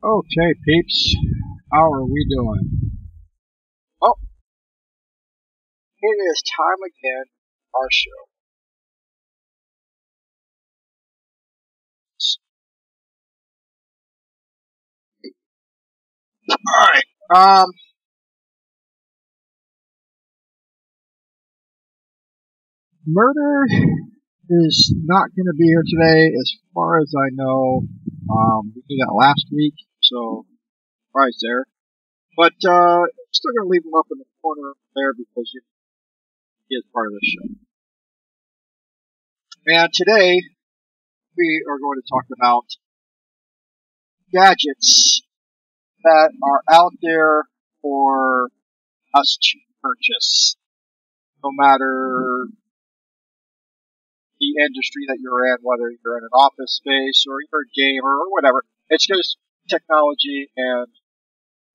Okay, peeps, how are we doing? Well, it is time again for our show. Alright, murder is not going to be here today as far as I know. We did that last week, so surprise there. But, still going to leave him up in the corner there because he is part of the show. And today, we are going to talk about gadgets that are out there for us to purchase, no matter the industry that you're in, whether you're in an office space or you're a gamer or whatever. It's just technology and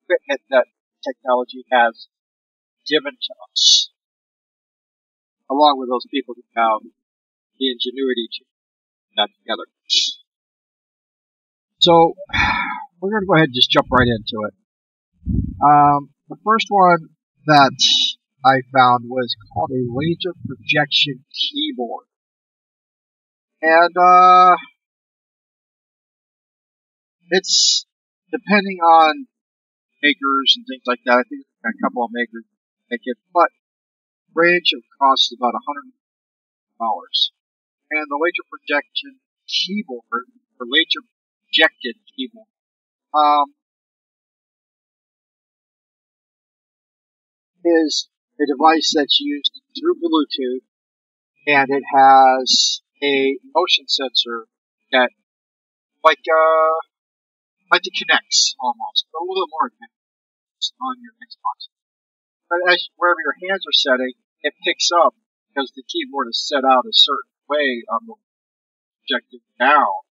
equipment that technology has given to us, along with those people who have the ingenuity to put that together. So, we're going to go ahead and just jump right into it. The first one that I found was called a laser projection keyboard. And, it's depending on makers and things like that. I think a couple of makers make it, but range of cost is about $100. And the laser projection keyboard, or laser projected keyboard, is a device that's used through Bluetooth, and it has a motion sensor that, like the Kinects almost, but a little more advanced on your Xbox. But as wherever your hands are setting, it picks up because the keyboard is set out a certain way on the projected down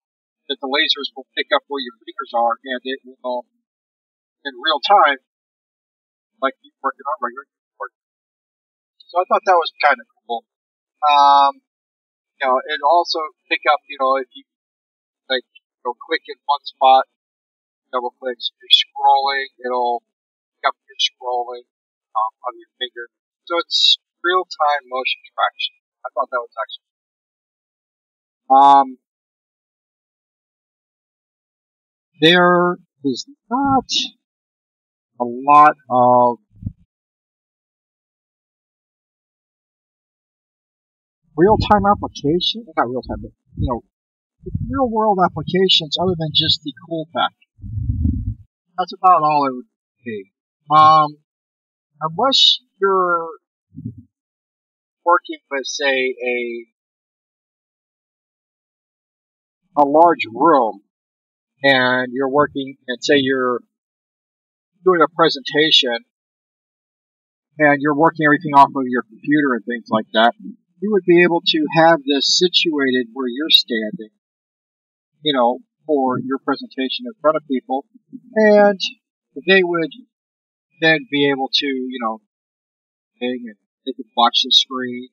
that the lasers will pick up where your fingers are, and it will, in real time, like you working on regular keyboard. So I thought that was kind of cool. It also pick up, if you like go quick in one spot, double clicks, you're scrolling, it'll pick up your scrolling on your finger. So it's real time motion traction. I thought that was actually there is not a lot of real-time applications, not real-time, but, real-world applications other than just the cool factor. That's about all it would be. Unless you're working with, say, a large room, and you're working, and say you're doing a presentation, and you're working everything off of your computer and things like that, you would be able to have this situated where you're standing, for your presentation in front of people, and they would then be able to, thing, and they could watch the screen.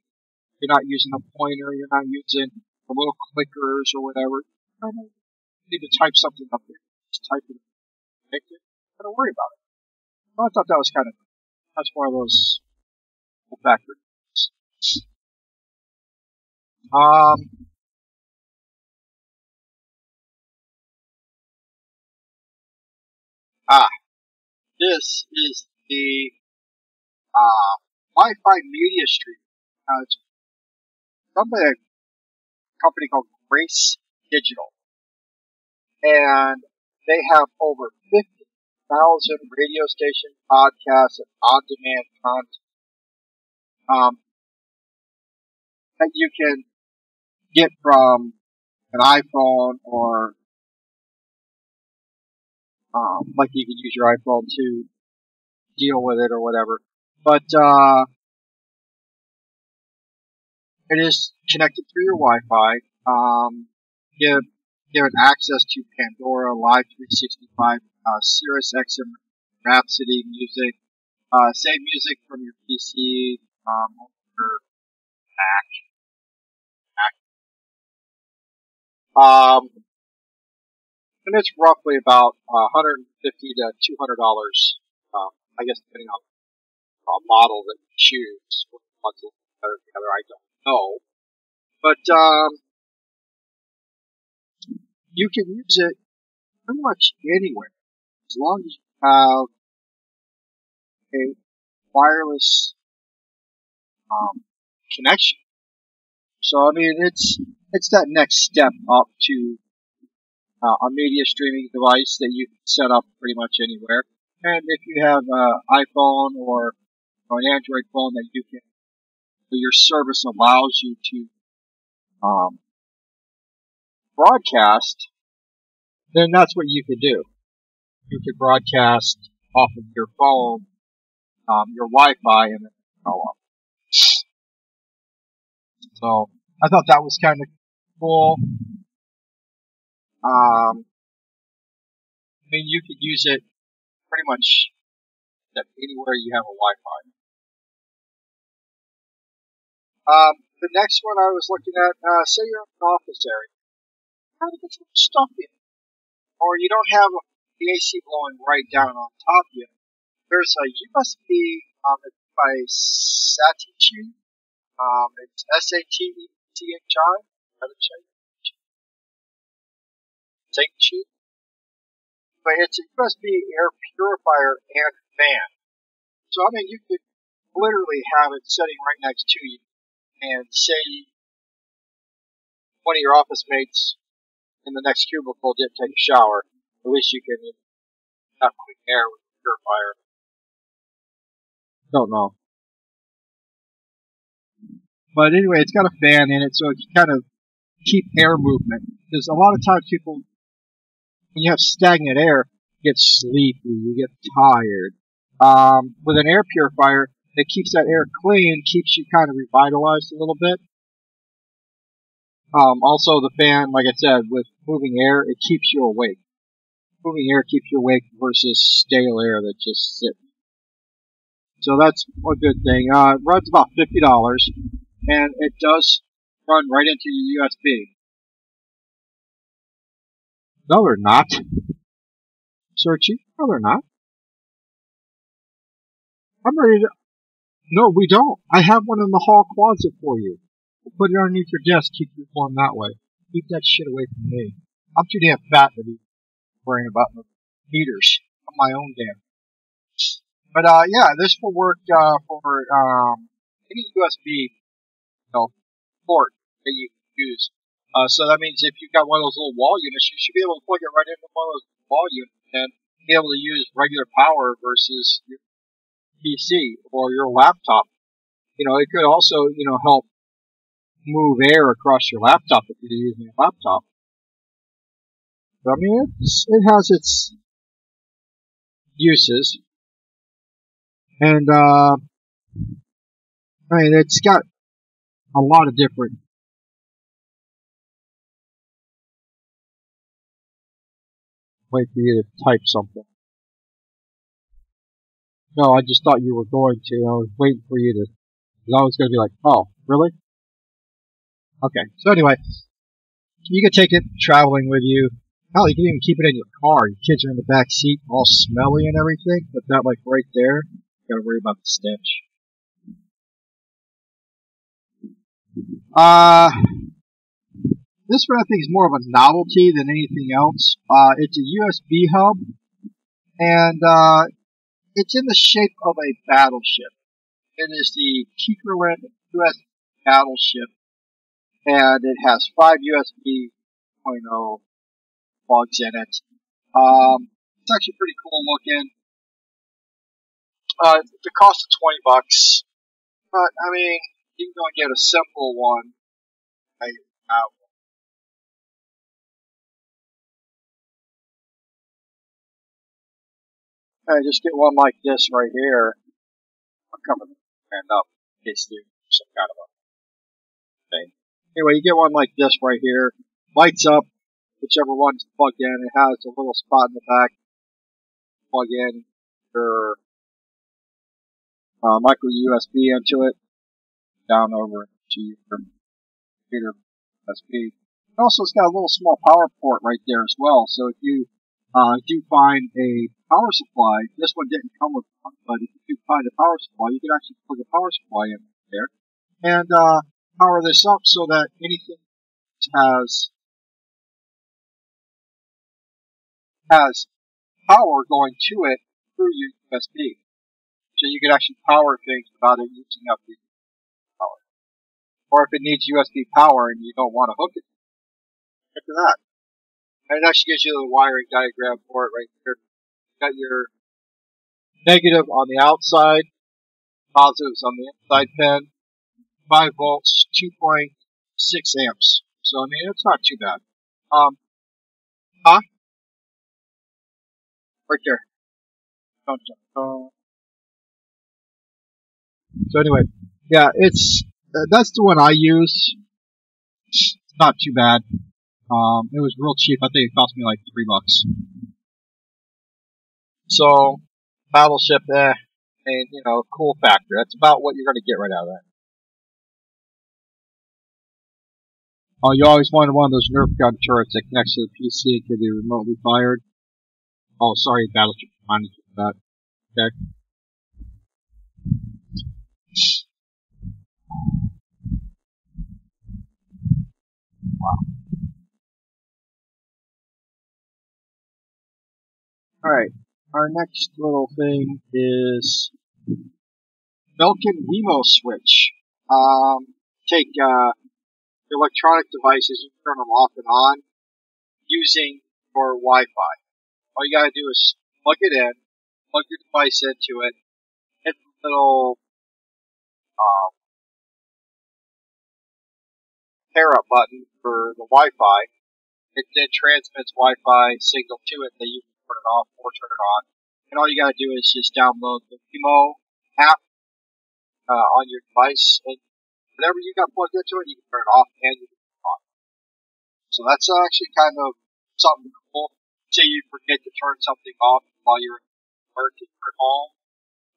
You're not using a pointer, you're not using the little clickers or whatever. You need to type something up there. Just type it in. Make it. Don't worry about it. Well, I thought that was kind of cool. That's one of those factors. This is the Wi-Fi media stream. It's done by a company called Grace Digital, and they have over 50,000 radio station podcasts and on-demand content that you can get from an iPhone, or like you can use your iPhone to deal with it or whatever. But it is connected through your Wi-Fi. Given access to Pandora, Live 365, Sirius XM, Rhapsody music, save music from your PC, your Mac. and it's roughly about $150 to $200. I guess depending on model that you choose. One's a little better than the other, I don't know. But you can use it pretty much anywhere as long as you have a wireless connection. So I mean, it's that next step up to a media streaming device that you can set up pretty much anywhere. And if you have an iPhone or an Android phone that you can, your service allows you to broadcast, then that's what you could do. You could broadcast off of your phone, your Wi-Fi, and then go up. So I thought that was kind of cool. I mean, you could use it pretty much anywhere you have a Wi-Fi. The next one I was looking at, say you're in an office area, how to get some stuff in, or you don't have the AC blowing right down on top of you. There's a USB by Satichi. It's SATCHI. Satichi. But it's a USB air purifier and fan. So I mean, you could literally have it sitting right next to you, and say one of your office mates in the next cubicle didn't take a shower, at least you can have clean air with the purifier. Don't know. But anyway, it's got a fan in it, so it can kind of keep air movement. Because a lot of times people, when you have stagnant air, you get sleepy, you get tired. With an air purifier, it keeps that air clean, keeps you kind of revitalized a little bit. Also the fan, like I said, with moving air, it keeps you awake. Moving air keeps you awake versus stale air that just sits. So that's a good thing. It runs about $50, and it does run right into your USB. No, they're not. Searchy. No, they're not. I'm ready to... No, we don't. I have one in the hall closet for you. We'll put it underneath your desk, keep you warm that way. Keep that shit away from me. I'm too damn fat to be worrying about the heaters on my own damn. But yeah, this will work for any USB port that you can use. So that means if you've got one of those little wall units, you should be able to plug it right into one of those wall units and be able to use regular power versus your PC or your laptop. It could also, help move air across your laptop if you're using a laptop. But, I mean, it has its uses. And, I mean, it's got a lot of different wait for you to type something. No, I just thought you were going to. I was waiting for you to. I was going to be like, oh, really? Okay. So anyway, you can take it traveling with you. Hell, you can even keep it in your car. Your kids are in the back seat, all smelly and everything. But that, like, right there, you gotta worry about the stench. This one I think is more of a novelty than anything else. It's a USB hub, and it's in the shape of a battleship. It is the Keeperland US battleship, and it has 5 USB 2.0 plugs in it. It's actually pretty cool looking. The cost of $20, but I mean, you can go and get a simple one. I just get one like this right here. I'll cover the hand up in case there's some kind of a thing. Anyway, you get one like this right here. Lights up, whichever one's plugged in. It has a little spot in the back. Plug in your micro USB into it. Down over to your computer USB. Also, it's got a little small power port right there as well. So if you do find a power supply, this one didn't come with one, but if you do find a power supply, you can actually plug a power supply in there and power this up so that anything has power going to it through USB. So you can actually power things without it using up the power. Or if it needs USB power and you don't want to hook it, look at that. And it actually gives you the wiring diagram for it right here. You got your negative on the outside, positives on the inside pin, 5 volts, 2.6 amps. So, I mean, it's not too bad. Huh? Right there. So anyway, yeah, that's the one I use. It's not too bad. It was real cheap. I think it cost me like $3. So, Battleship, and, cool factor. That's about what you're going to get right out of that. Oh, you always wanted one of those Nerf gun turrets that connects to the PC and can be remotely fired. Oh, sorry, Battleship reminded you of that. Okay. Wow. Alright, our next little thing is Belkin Wemo switch. Take electronic devices and turn them off and on using your Wi-Fi. All you gotta do is plug it in, plug your device into it, hit the little pair up button for the Wi-Fi. It then transmits Wi-Fi signal to it that you can turn it off or turn it on. And all you gotta do is just download the Wemo app on your device, and whatever you got plugged into it, you can turn it off and you can turn it on. So that's actually kind of something cool. Say you forget to turn something off while you're working at home.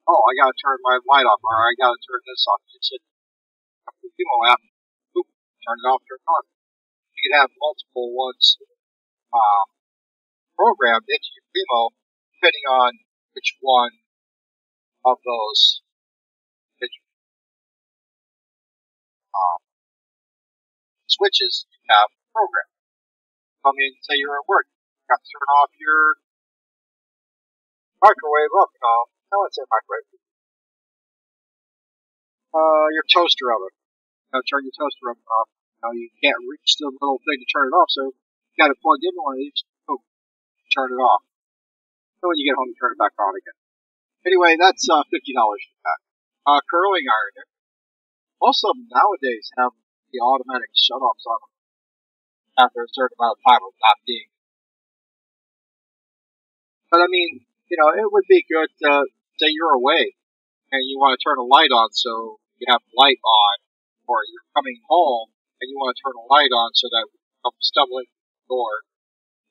Oh, I gotta turn my light off, or I gotta turn this off. Just hit the Wemo app, boop, turn it off, turn it on. You can have multiple ones programmed into your Wemo, depending on which one of those switches you have programmed. I mean, say you're at work, you got to turn off your microwave. Oh, no, I wouldn't say microwave. Your toaster oven. You gotta turn your toaster oven off. You can't reach the little thing to turn it off, so you gotta plug in one of these. Oh, turn it off. So when you get home, you turn it back on again. Anyway, that's $50 for that. Curling iron. Most of them nowadays have the automatic shut-offs on them after a certain amount of time of not being. But I mean, it would be good to say you're away and you want to turn a light on so you have light on, or you're coming home and you want to turn a light on so that when you come stumbling to the door,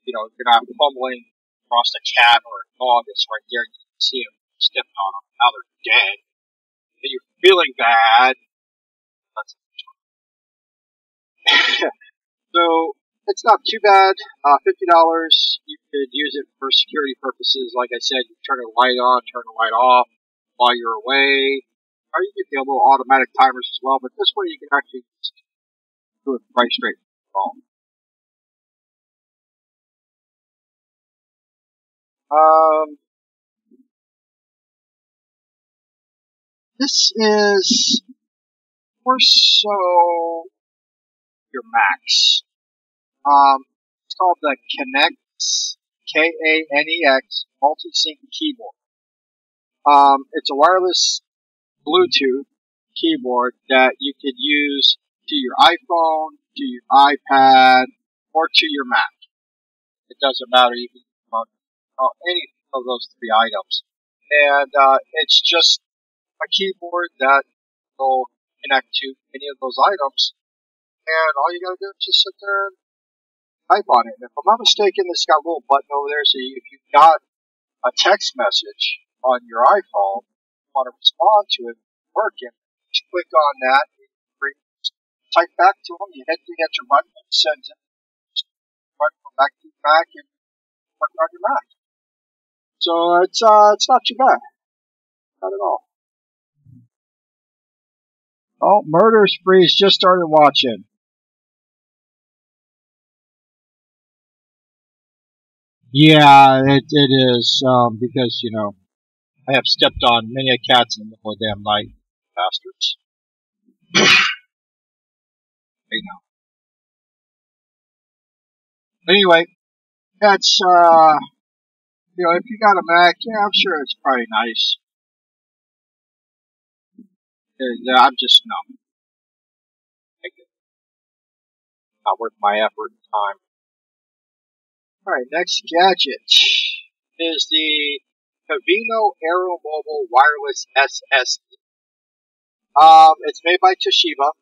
you're not fumbling across a cat or a dog that's right there and you can see them stepped on them. Now they're dead. And you're feeling bad. That's So it's not too bad. $50. You could use it for security purposes. Like I said, you turn the light on, turn the light off while you're away. Or you can get little automatic timers as well, but this way you can actually just do it right straight from the phone. This is more so your Macs. It's called the Kanex, K-A-N-E-X, multi-sync keyboard. It's a wireless Bluetooth keyboard that you could use to your iPhone, to your iPad, or to your Mac. It doesn't matter. You can use on any of those three items. And it's just a keyboard that will connect to any of those items. And all you gotta do is just sit there and type on it. And if I'm not mistaken, it's got a little button over there, so if you've got a text message on your iPhone, you want to respond to it, working, just click on that, type back to them, you hit the enter button, and it sends it. run from Mac to Mac and work on your Mac. So it's not too bad, not at all. Oh, Murder Spree's just started watching. Yeah, it is, because, I have stepped on many a cats in the middle of the damn night, bastards. They know. Anyway, that's, if you got a Mac, yeah, I'm sure it's probably nice. I'm just, no, not worth my effort and time. Alright, next gadget is the Cavino Aero Mobile Wireless SSD. It's made by Toshiba.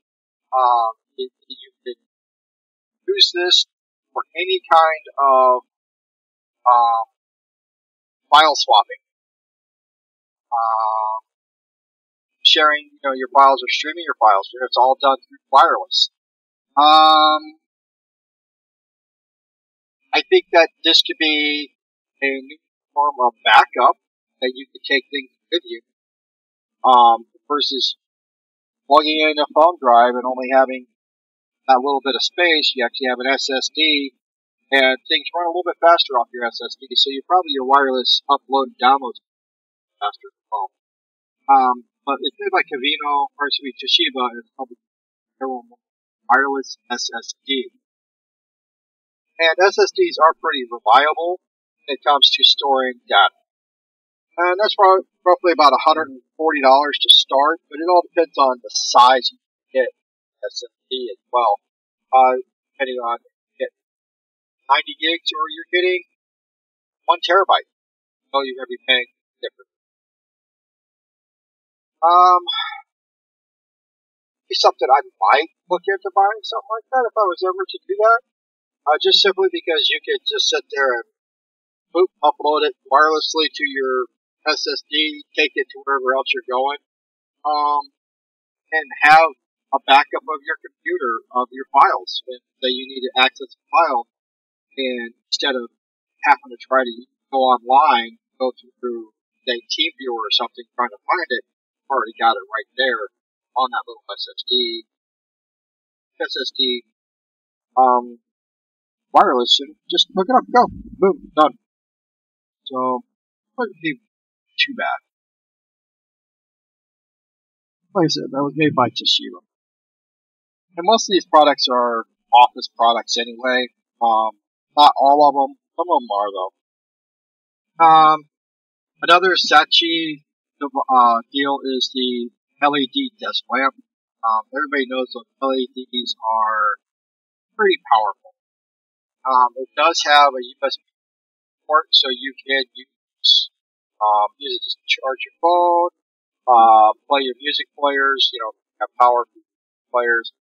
You can use this for any kind of file swapping, sharing, your files or streaming your files. It's all done through wireless. I think that this could be a new form of backup that you could take things with you, versus plugging in a phone drive and only having that little bit of space. You actually have an SSD, and things run a little bit faster off your SSD, so your wireless upload and download faster than phone. But it's made by Cavino, or excuse me, Toshiba, and it's called the Wireless SSD. And SSDs are pretty reliable when it comes to storing data. And that's roughly about $140 to start, but it all depends on the size you get SSD as well. Depending on if you get 90 gigs or you're getting 1 terabyte. So you're going to be paying different. Be something I might look into buying something like that if I was ever to do that. Just simply because you could just sit there and upload it wirelessly to your SSD, take it to wherever else you're going, and have a backup of your computer, of your files, that you need to access a file, and instead of having to try to go online, go through, say, TeamViewer or something, trying to find it, you've already got it right there on that little SSD, wireless, and just hook it up, go, boom, done. So, it wouldn't be too bad. Like I said, that was made by Toshiba. And most of these products are office products anyway. Not all of them. Some of them are, though. Another Saatchi deal is the LED desk lamp. Everybody knows that LEDs are pretty powerful. It does have a USB port, so you can use it to charge your phone, play your music players, have power players,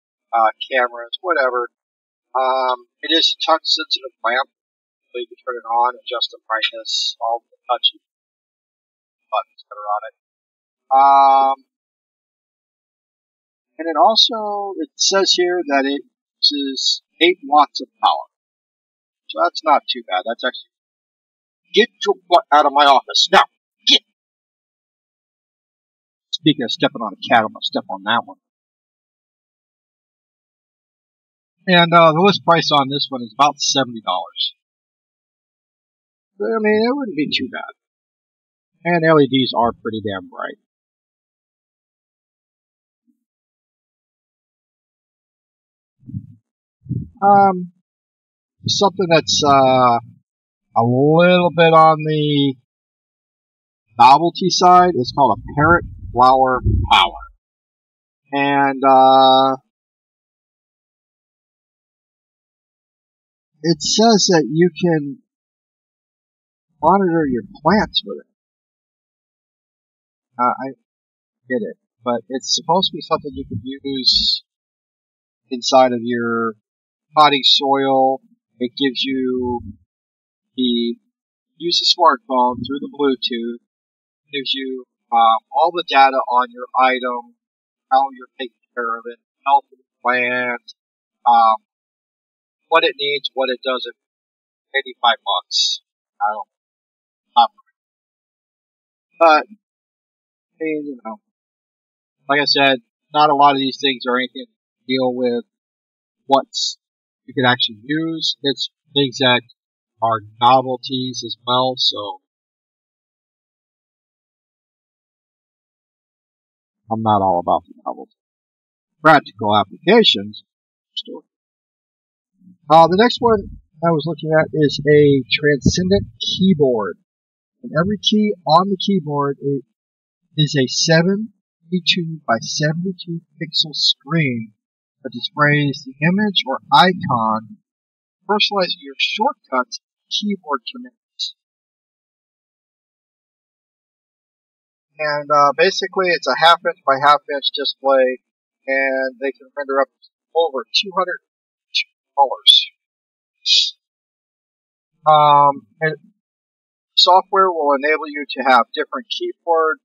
cameras, whatever. It is a touch sensitive lamp, so you can turn it on, adjust the brightness, all the touchy buttons that are on it. And it says here that it uses 8 watts of power. So that's not too bad. That's actually, get your butt out of my office. Now, get! Speaking of stepping on a cat, I'm going to step on that one. And the list price on this one is about $70. But, I mean, it wouldn't be too bad. And LEDs are pretty damn bright. Something that's a little bit on the novelty side is called a Parrot Flower Power. And it says that you can monitor your plants with it. I get it, but it's supposed to be something you could use inside of your potting soil. It gives you use the smartphone through the Bluetooth. It gives you all the data on your item, how you're taking care of it, health of the plant, what it needs, what it doesn't maybe $5. I don't know. But, I mean, you know, like I said, not a lot of these things are anything to deal with what you can actually use. It's things that are novelties as well, so I'm not all about the novelty. Practical applications. The next one I was looking at is a transcendent keyboard. And every key on the keyboard is a 72 by 72 pixel screen that displays the image or icon, personalizing your shortcuts, keyboard commands. And basically, it's a half-inch by half-inch display, and they can render up over 200 colors. And software will enable you to have different keyboard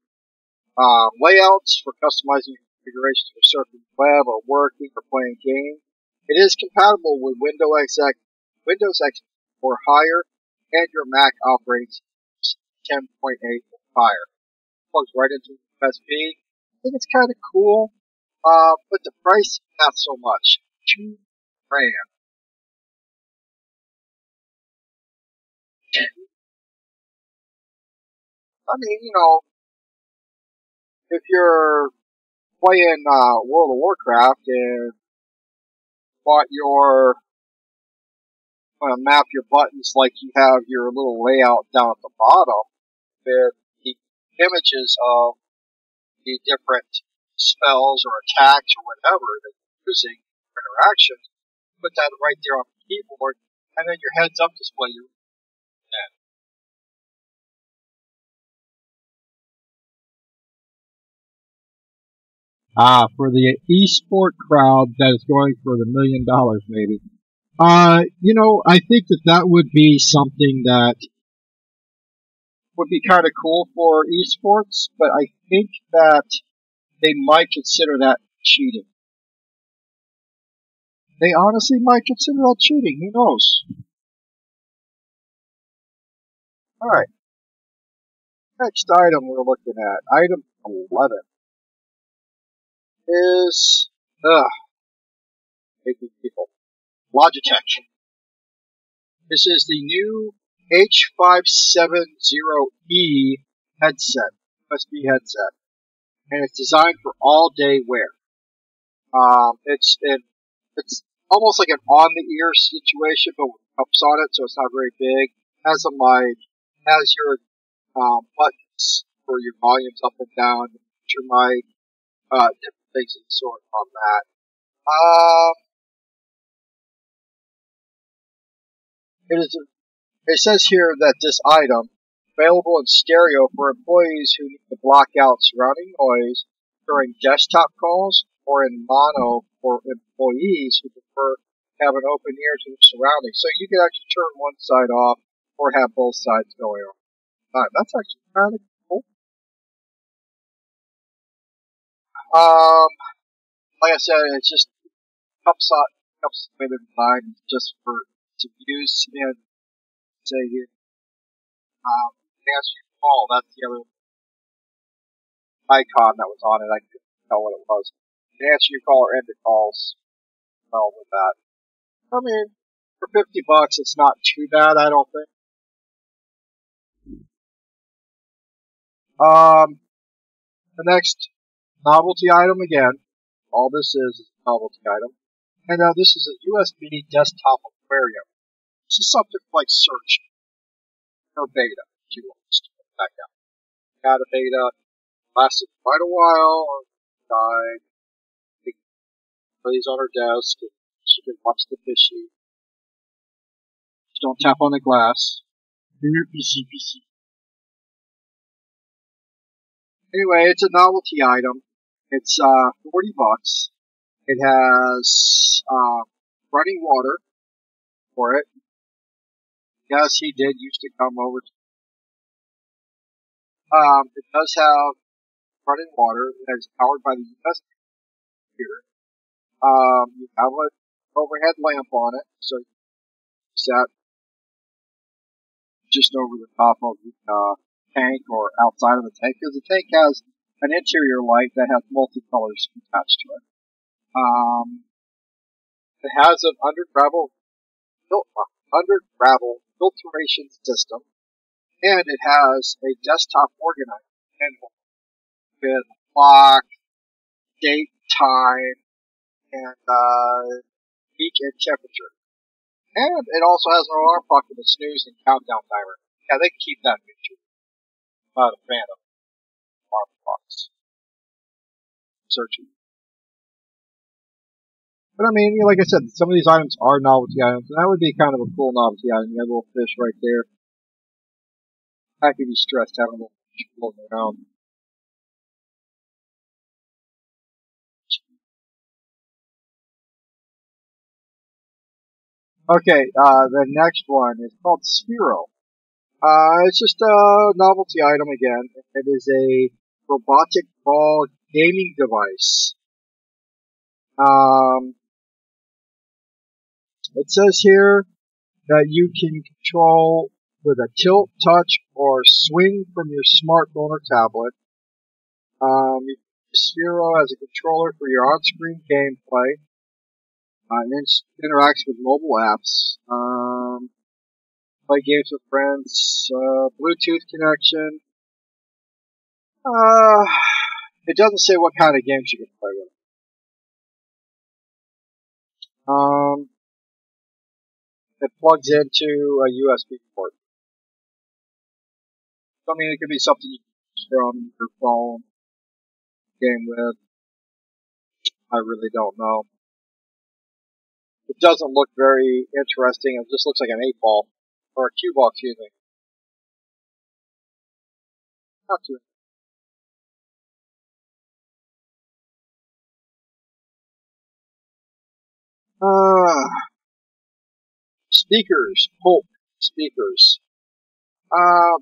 layouts for customizing your configurations for surfing the web or working or playing games. It is compatible with Windows X or higher, and your Mac operating system 10.8 or higher. Plugs right into USB. I think it's kind of cool, but the price, not so much. $2,000. I mean, you know, if you're playing World of Warcraft and want your map your buttons like you have your little layout down at the bottom with the images of the different spells or attacks or whatever that you're using for interactions, put that right there on the keyboard, and then your heads up display you. For the esport crowd that is going for the $1 million maybe. You know, I think that would be something that would be kind of cool for esports, but I think that they might consider that cheating. They honestly might consider that cheating. Who knows? Alright, next item we're looking at, item 11, is, making people, Logitech. This is the new H570E headset, USB headset, and it's designed for all-day wear. It's almost like an on-the-ear situation, but with cups on it, so it's not very big. Has a mic, has your buttons for your volumes up and down, your mic, different things of the sort on that. It says here that this item, available in stereo for employees who need to block out surrounding noise during desktop calls, or in mono for employees who prefer to have an open ear to the surroundings. So you can actually turn one side off or have both sides going on. That's actually kind of cool. Like I said, it's just cups the way they're designed just for to use and say here. Answer your call. That's the other icon that was on it. I couldn't tell what it was. You can answer your call or end the calls. Well, with that. I mean, for $50, it's not too bad, I don't think. The next novelty item again. All this is a novelty item. And this is a USB desktop aquarium. This is something like Search or Beta, if you want to back out. Got a beta, lasted quite a while, died. Plays on her desk, and she can watch the fishy. Just don't tap on the glass. PC. Anyway, it's a novelty item. It's $40. It has running water for it. Yes, he did used to come over. It does have running water. It is powered by the USB computer. You have an overhead lamp on it, so you use that just over the top of the tank or outside of the tank, because the tank has an interior light that has multicolors attached to it. It has an under gravel filtration system, and it has a desktop organizer panel with clock, date, time, and heat and temperature. And it also has an alarm clock with a snooze and countdown timer. Yeah, they can keep that feature. Not a fan of alarm clocks. Searching. But I mean, like I said, some of these items are novelty items, and that would be kind of a cool novelty item. You have a little fish right there. I could be stressed having a little fish floating around. Okay, the next one is called Sphero. It's just a novelty item again. It is a robotic ball gaming device. It says here that you can control with a tilt, touch, or swing from your smartphone or tablet. Sphero as a controller for your on-screen gameplay. It interacts with mobile apps. Play games with friends. Bluetooth connection. It doesn't say what kind of games you can play with. It plugs into a USB port. I mean, it could be something you can use from your phone, game with. I really don't know. It doesn't look very interesting. It just looks like an 8-ball. Or a cue ball, excuse me. Not too. Speakers. Polk speakers.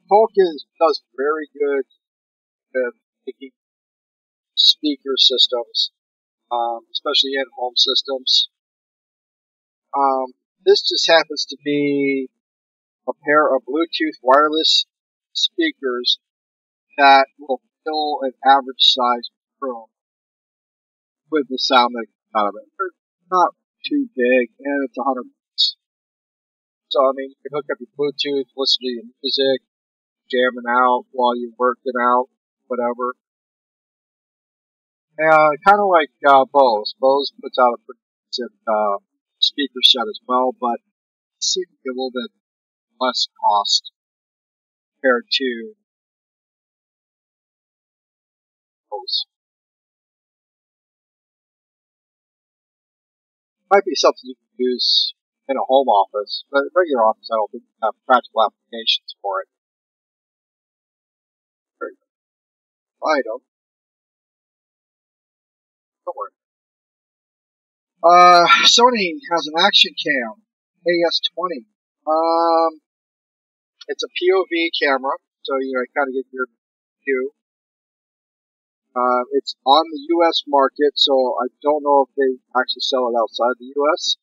Polk does very good with making speaker systems, especially in-home systems. This just happens to be a pair of Bluetooth wireless speakers that will fill an average size room with the sound that comes out of it. They're not too big, and it's $100. So, I mean, you can hook up your Bluetooth, listen to your music, jamming out while you're working out, whatever. Kind of like Bose. Bose puts out a pretty decent speaker set as well, but it seems to be a little bit less cost compared to Bose. Might be something you can use in a home office, but a regular office, I don't think you have practical applications for it. Very good. Item. Don't worry. Sony has an action cam, AS20. It's a POV camera, so you kind of get your view. It's on the U.S. market, so I don't know if they actually sell it outside the U.S.,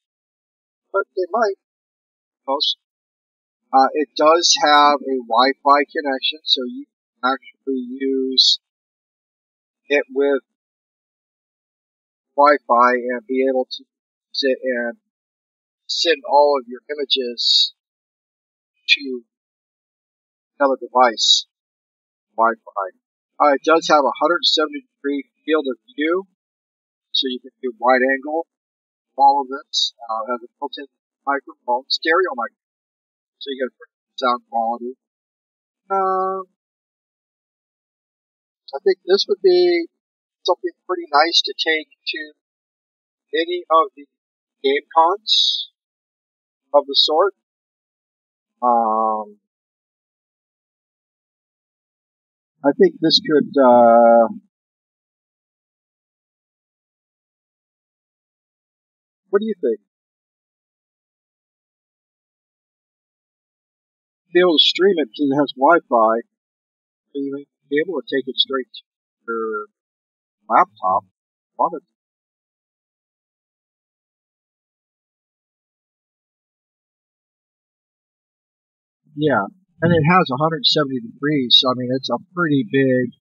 but they might. Most. It does have a Wi-Fi connection, so you can actually use it with Wi-Fi and be able to sit and send all of your images to another device, Wi-Fi. It does have a 170-degree field of view, so you can do wide angle, all of this. It has a built-in microphone, stereo microphone, so you get a pretty good sound quality. I think this would be something pretty nice to take to any of the game cons of the sort. I think this could, what do you think? Be able to stream it because it has Wi-Fi, so you may be able to take it straight to your laptop. On it. Yeah. And it has 170 degrees, so I mean, it's a pretty big,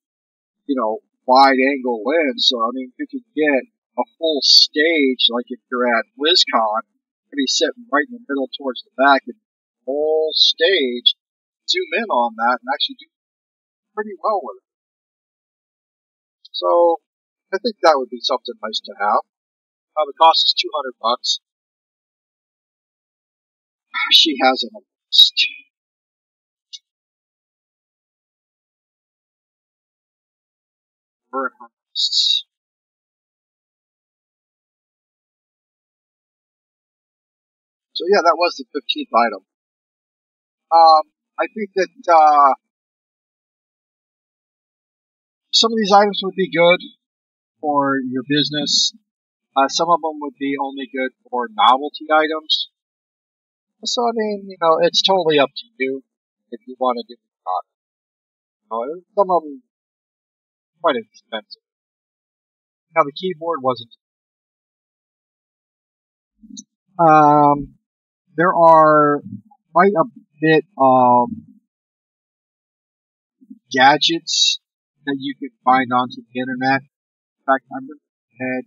wide angle lens. So I mean, you could get a full stage, like if you're at WizCon, you'd be sitting right in the middle towards the back, and the whole stage, zoom in on that, and actually do pretty well with it. So I think that would be something nice to have. The cost is $200. She has an list. Her lists. So yeah, that was the 15th item. I think that some of these items would be good for your business. Some of them would be only good for novelty items. So I mean, it's totally up to you if you want to do it or not. Some of them quite expensive. Now the keyboard wasn't. There are quite a bit of gadgets that you can find onto the internet. In fact, I'm going to go ahead.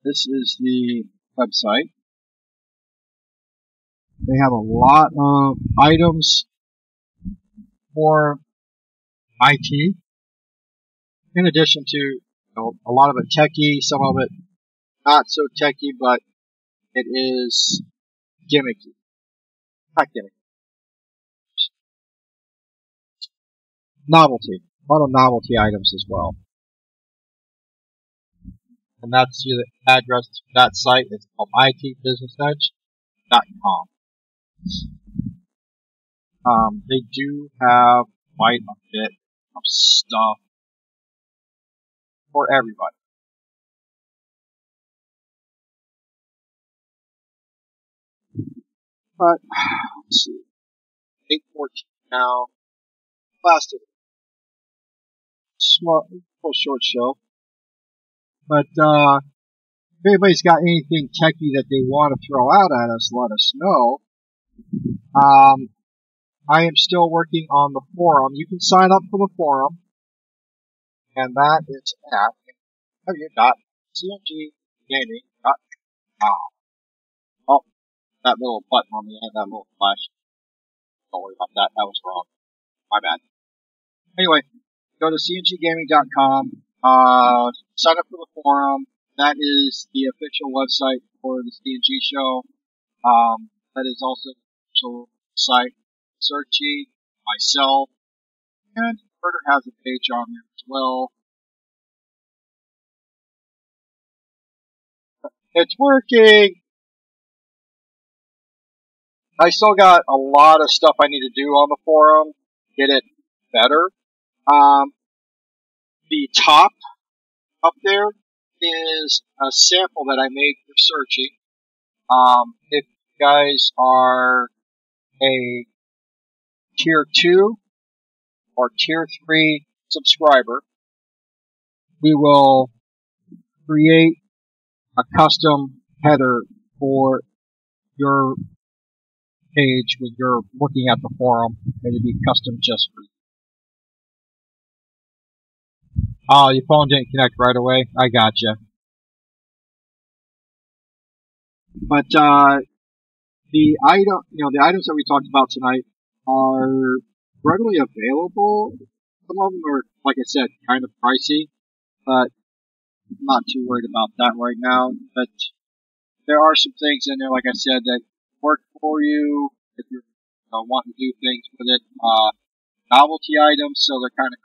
This is the website. They have a lot of items for IT, in addition to a lot of it techie, some of it not so techie, but it is gimmicky. Not gimmicky. Novelty. A lot of novelty items as well. And that's the address to that site. It's called itbusinessedge.com. They do have quite a bit of stuff for everybody. But, let's see. 8:14 now. Last of it. Small, little short show. But, if anybody's got anything techie that they want to throw out at us, let us know. I am still working on the forum. You can sign up for the forum, and that is at www.cnggaming.com. Oh, that little button on the end, that little flash. Don't worry about that. That was wrong. My bad. Anyway, go to cnggaming.com. Sign up for the forum. That is the official website for the CNG show. That is also the official site. Searchy, myself, and Murder has a page on there as well. It's working! I still got a lot of stuff I need to do on the forum. Get it better. The top up there is a sample that I made for searching. If you guys are a tier 2 or tier 3 subscriber, we will create a custom header for your page when you're looking at the forum. It'll be custom just for you. Oh, your phone didn't connect right away? I gotcha. But, the items that we talked about tonight are readily available. Some of them are, like I said, kind of pricey, but I'm not too worried about that right now. But there are some things in there, like I said, that work for you if you're wanting to do things with it. Novelty items, so they're kind of.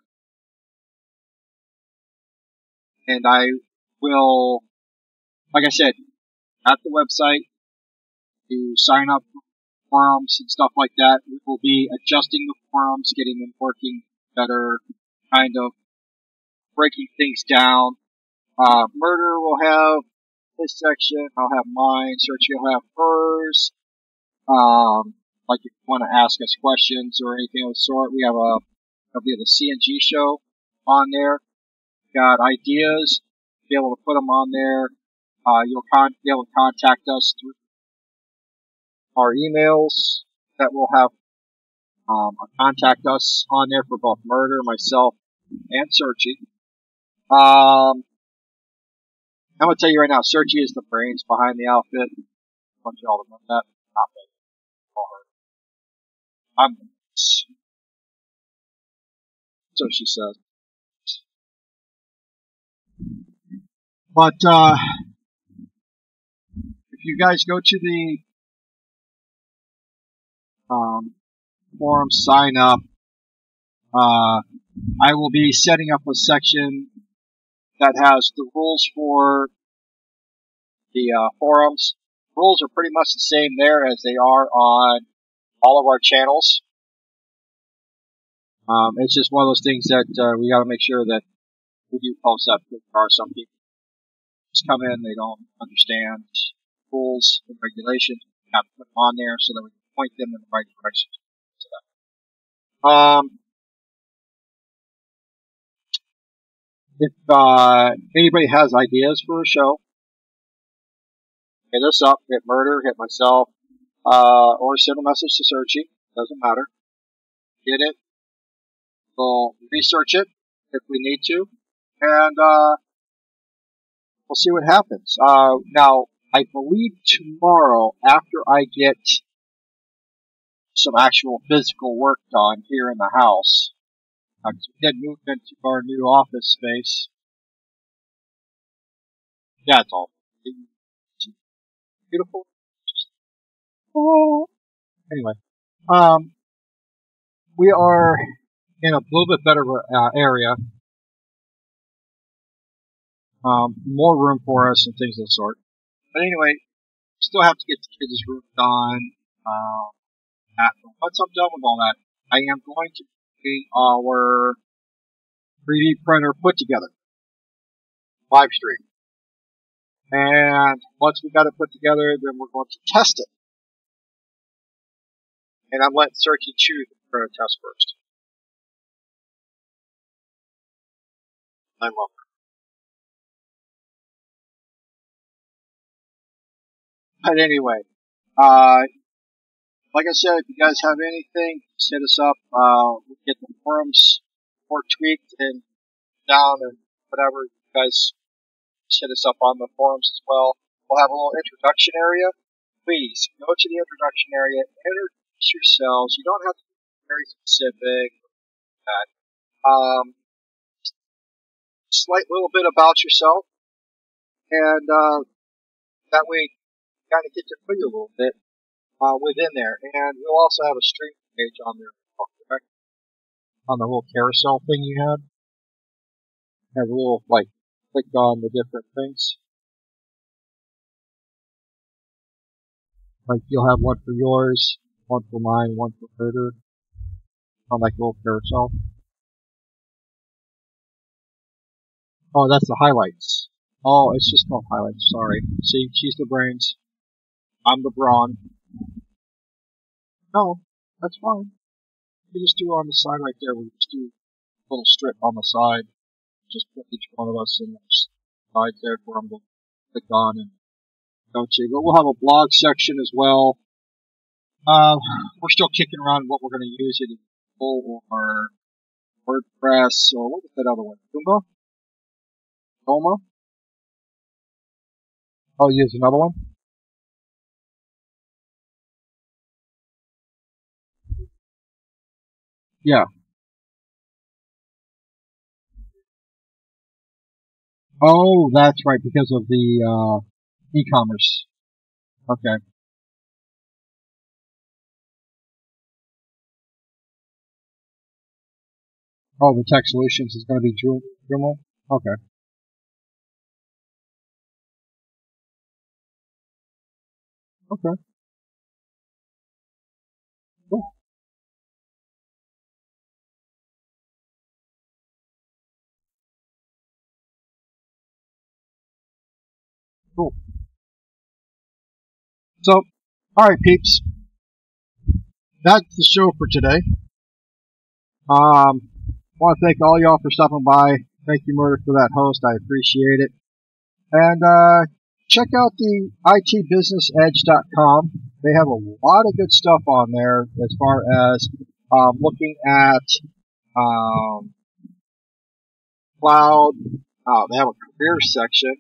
And I will, like I said, at the website, to sign up for forums and stuff like that. We will be adjusting the forums, getting them working better, kind of breaking things down. Murder will have his section. I'll have mine. Search will have hers. like if you want to ask us questions or anything of the sort, we have the CNG show on there. Got ideas, be able to put them on there. You'll be able to contact us through our emails that we'll have contact us on there for both Murder, myself, and Searchy. I'm going to tell you right now, Searchy is the brains behind the outfit. I want you all to know that. Not me. I'm so she says. But if you guys go to the forum, sign up. I will be setting up a section that has the rules for the forums. Rules are pretty much the same there as they are on all of our channels. It's just one of those things that we got to make sure that we do post up. There are some people just come in, they don't understand rules and regulations. We have to put them on there so that we can point them in the right direction. If anybody has ideas for a show, hit us up, hit Murder, hit myself, or send a message to Searchy. Doesn't matter. Get it. We'll research it if we need to, and we'll see what happens. Now, I believe tomorrow, after I get some actual physical work done here in the house, because we did move into our new office space. Yeah, it's all beautiful. Oh. Anyway, we are in a little bit better area. More room for us and things of the sort. But anyway, still have to get the kids' room done. Once I'm done with all that, I am going to do our 3D printer put together live stream. And once we got it put together, then we're going to test it. And I'm letting Searchy choose the printer test first. I love her. But anyway, like I said, if you guys have anything, just hit us up. We'll get the forums more tweaked and down and whatever. You guys just hit us up on the forums as well. We'll have a little introduction area. Please go to the introduction area, introduce yourselves. You don't have to be very specific. Slight little bit about yourself, and that way you kind of get to know you a little bit within there. And we'll also have a stream page on there, correct? On the little carousel thing you had. Have a little, like, click on the different things. Like, you'll have one for yours, one for mine, one for Murder, on like a little carousel. Oh, that's the highlights. Oh, it's just called highlights, sorry. See, she's the brains. I'm the brawn. No, that's fine. You just do on the side right there, we just do a little strip on the side. Just put each one of us in the side there for them to click on and go to. But we'll have a blog section as well. We're still kicking around what we're going to use it in or WordPress or what was that other one? Goomba? Goma? Oh, use another one? Yeah. Oh, that's right, because of the e-commerce. Okay. Oh, the tech solutions is going to be Dremel? Okay. Okay. Cool. Cool. So, alright peeps. that's the show for today. Want to thank all y'all for stopping by. Thank you, Murder, for that host. I appreciate it. And check out the itbusinessedge.com. They have a lot of good stuff on there as far as looking at cloud. They have a career section.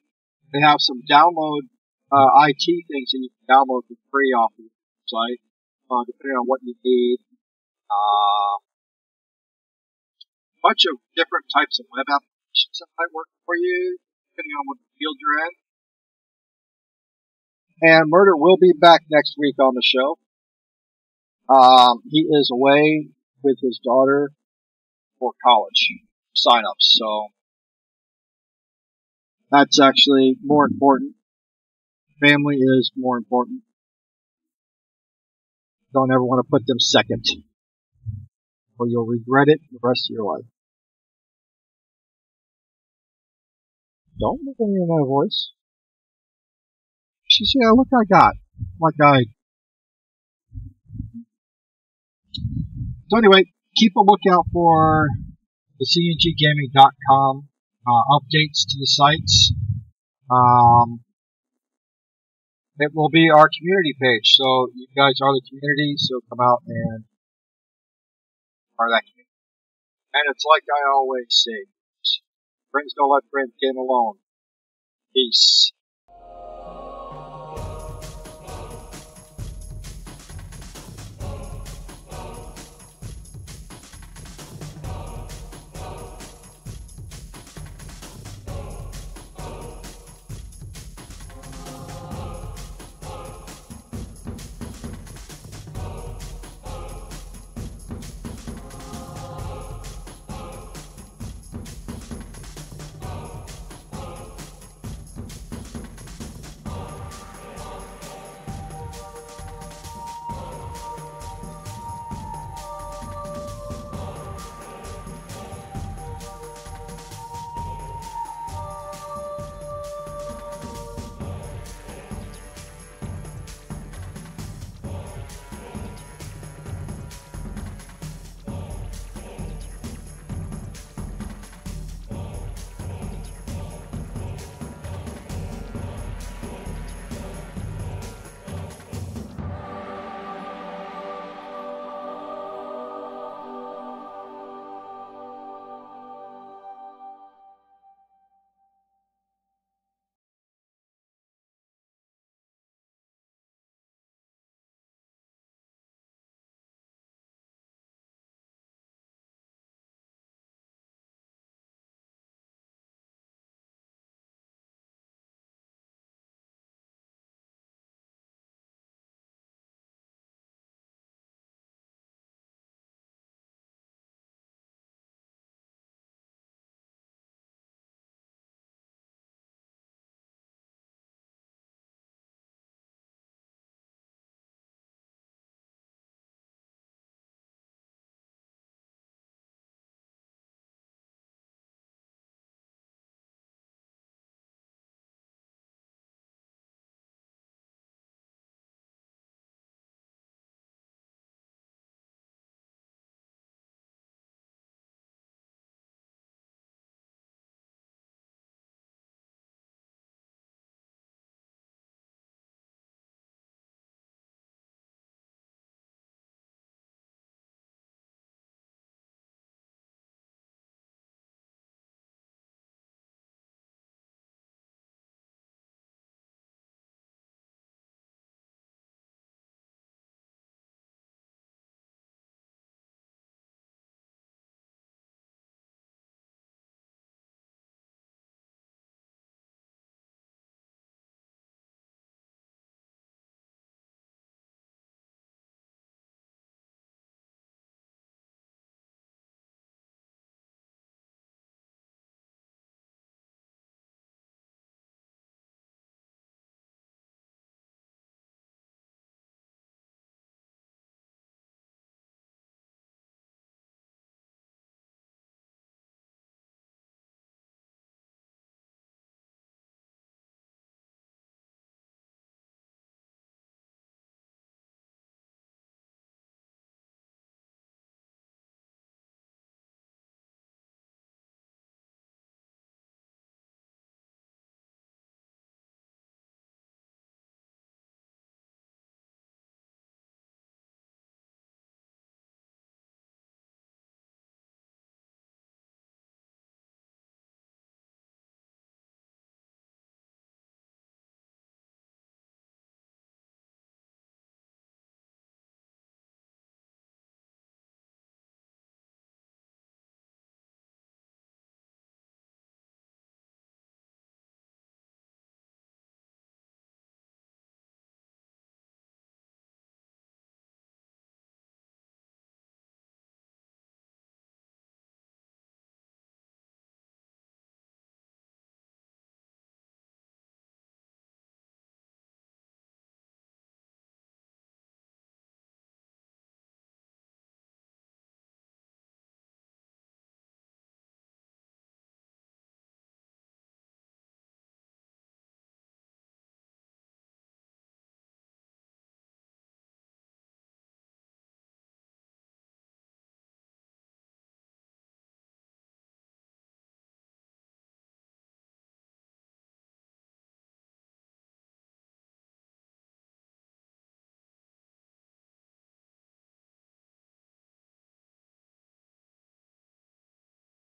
They have some download IT things that you can download for free off the website, depending on what you need. Bunch of different types of web applications that might work for you, depending on what field you're in. And Murder will be back next week on the show. He is away with his daughter for college sign-ups, so that's actually more important. Family is more important. Don't ever want to put them second, or you'll regret it the rest of your life. Don't make any of that voice. She said, "Yeah, look, I got like I." So anyway, keep a lookout for the CNGgaming.com updates to the sites. It will be our community page, so you guys are the community, so come out and are that community. And it's like I always say, friends don't let friends get alone. Peace.